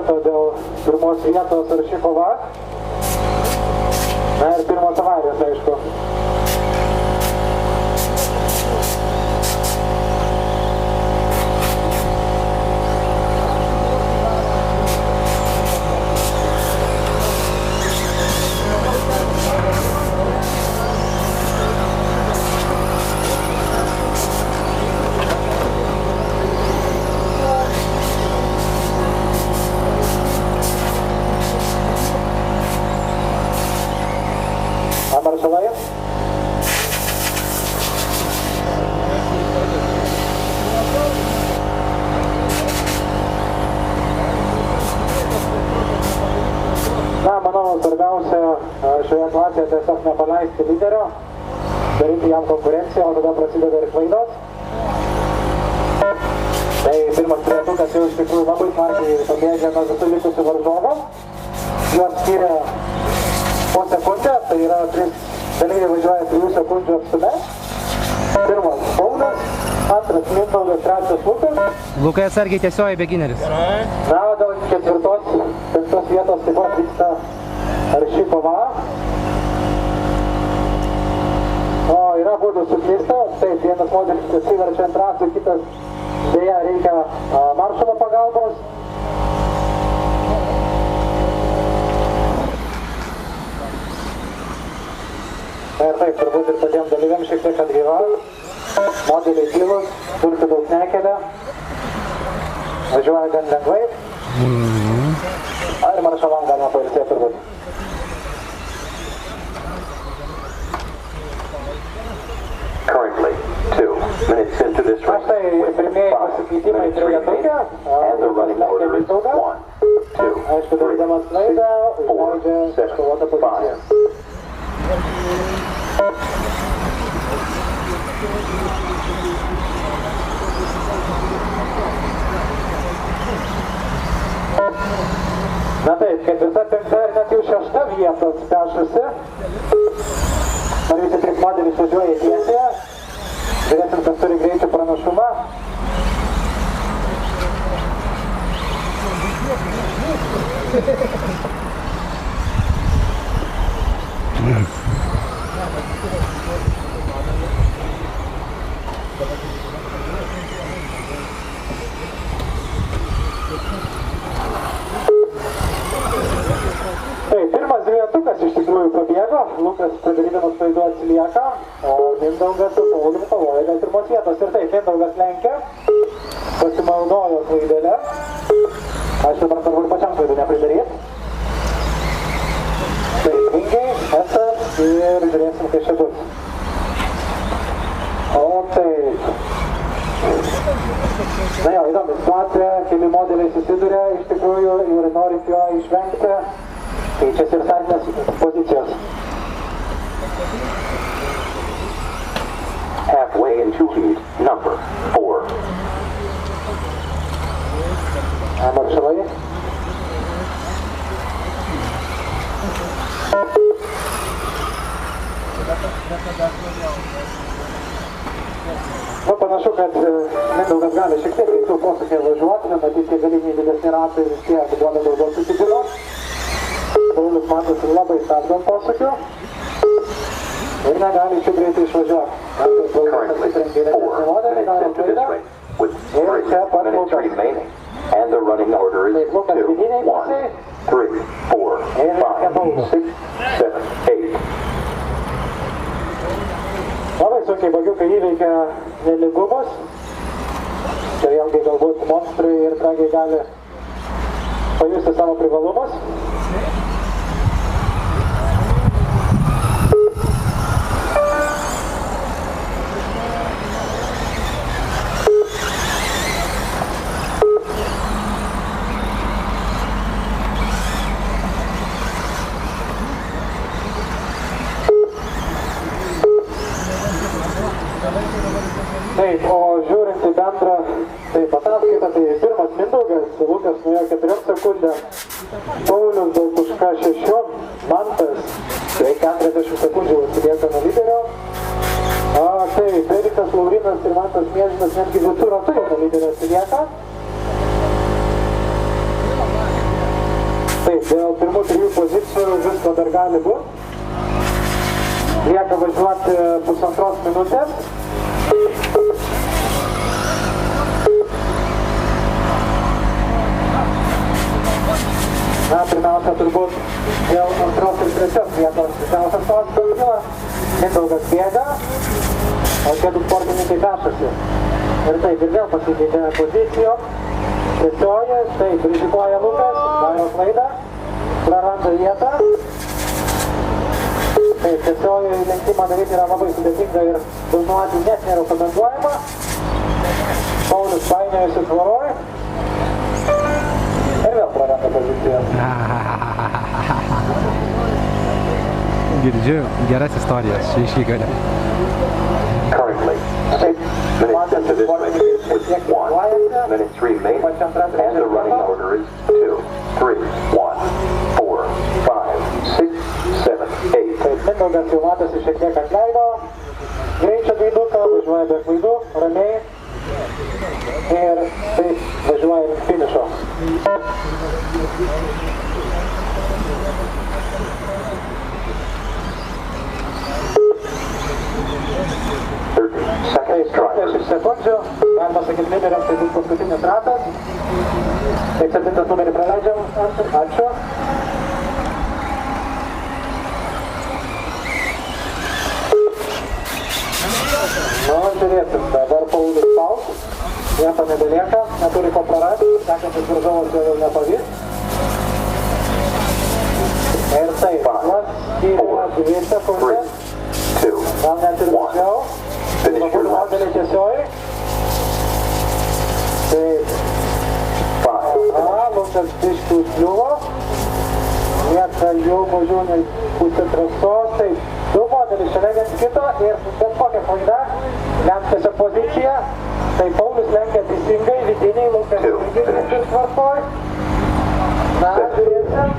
karto dėl pirmos vietos arši kova. Na ir pirmos avarijos, aišku. Maršalai. Na, manau, svarbiausia šioje klasėje tiesiog nepaleisti lyderio, daryti jam konkurenciją, o tada prasideda ir klaidos. Tai pirmas trejetukas jau iš tikrųjų labai smarkiai pabėgė nuo visų likusių varžovų. Juos skiria po sekundę, tai yra 3 dalyviai važiuoja 3 sekundžių atstume. Pirmas Paulius, antras Mindaugas, trečias Lukas. Lukai atsargiai tiesioji begineris. Na, o dėl 4-5 vietos taip pat vyksta arši kova. O yra būdų suklysta, taip, vienas modelis atsiverčia ant ratų, kitas beje reikia maršalo pagalbos. Na ir taip, turbūt ir patiems dalyviams šiek tiek atgyva. Modeliai tylus, dulkių daug nekelia. Važiuoja gan lengvai. Ir maršalam galima pailsėti turbūt. Currently, 2 minutes into this race, with 5 minutes remaining, and the running order is 1, 2, 3, 4, 7, 5. Na taip, 4-5 ir net jau 6 vietos pešusi. Ar visi 3 modelius važiuoja į tiesėje. Žiūrėsim, kas turi greičių pranašumą. Tai pirmas dviejatukas iš tikrųjų pabėgo, Lukas padarydamas klaidų atsilieka, o Mindaugas su Paulium kovoja dėl pirmos vietos. Ir taip, Mindaugas lenkia, pasimaudojo klaidelę. Aš dabar svarbu ir pačiam klaidų nepridaryt. Taip, vingiai, esas ir žiūrėsim, kai čia bus. O taip. Na jau, įdomi situacija, keli modeliai susiduria iš tikrųjų ir norint jo išvengti. Keičiasi ir startinės pozicijos. Halfway into lead, number 4. Maršalai. Nu, panašu, kad Mindaugas gali šiek tiek greičiau posūkyje važiuoti, matyti, tie galiniai didesni ratai vis tiek duoda daugiau susidėlios. Paulius matosi labai stabdant posūkiu ir negali čia greitai išvažiuoti. Currently, 4 minutes into this race, with 3 minutes remaining, and the running order is 2, 1, 3, 4, 5, 6, 7, 8. Labai sunkiai bagiukai įveikia nelygumus. Čia vėlgi galbūt monstrai ir tragiai gali pajusti savo privalumus. Taip, o žiūrint į bendrą ataskaitą, tai pirmas Mindaugas, Lukas nuėjo 4 sekundėm, Paulius Daltuška 6, Mantas 40 sekundžių atsilieka nuo lyderio. Taip, Erikas Laurinas ir Mantas Miežinas netgi 2 ratų nuo lyderio atsilieka. dėl pirmų 3 pozicijų visko dar gali būti. Lieka važiuoti pusantros minutės. Na, pirmiausia, turbūt dėl antros ir trečios vietos didžiausias klausimas kyla. Mindaugas bėga, o čia du sportininkai pešasi. Ir taip, ir vėl pasikeitė pozicijom. Trečioji, taip, rizikuoja Lukas, daro klaidą, praranda vietą. Taip, trečioji lenkimą daryti yra labai sudėtinga ir dažnu atveju net nerekomenduojama. Paulius painiojosi tvaroj. Ir vėl praranda poziciją. Girdžiu geras istorijas iš įgalio. Currently, 6 minutes into this race with 1 minute 3 made, and the running order is 2, 3, 1, 4, 5, 6, 7, 8. Taip, Mindaugas jau matosi šiek tiek atleido. Greičio gaiduką, važiuoja be klaidų, ramiai. Ir taip važiuoja link finišo. Taip, 30 sekundžių, galima sakyti, lyderiams tai bus paskutinis ratas. Taip, 7 numerį praleidžiam, ačiū. Nu, žiūrėsim, dabar Paulius spaus, nieko nebelieka, neturi ko prarasti, sekantis varžovas jau nepavyks. Ir taip, skyrė 2 sekundės, gal net ir mažiau. Labai modelį tiesioji. Taip. Lukas biškių užkliuvo. Lieka jau mažiau nei pusė trasos. Taip, 2 modelis šalia viens kito ir bet kokia klaida lems tiesiog poziciją. Tai Paulius lenkia teisingai, vidiniai, Lukas irgi tvarkoj. Na, žiūrėsim.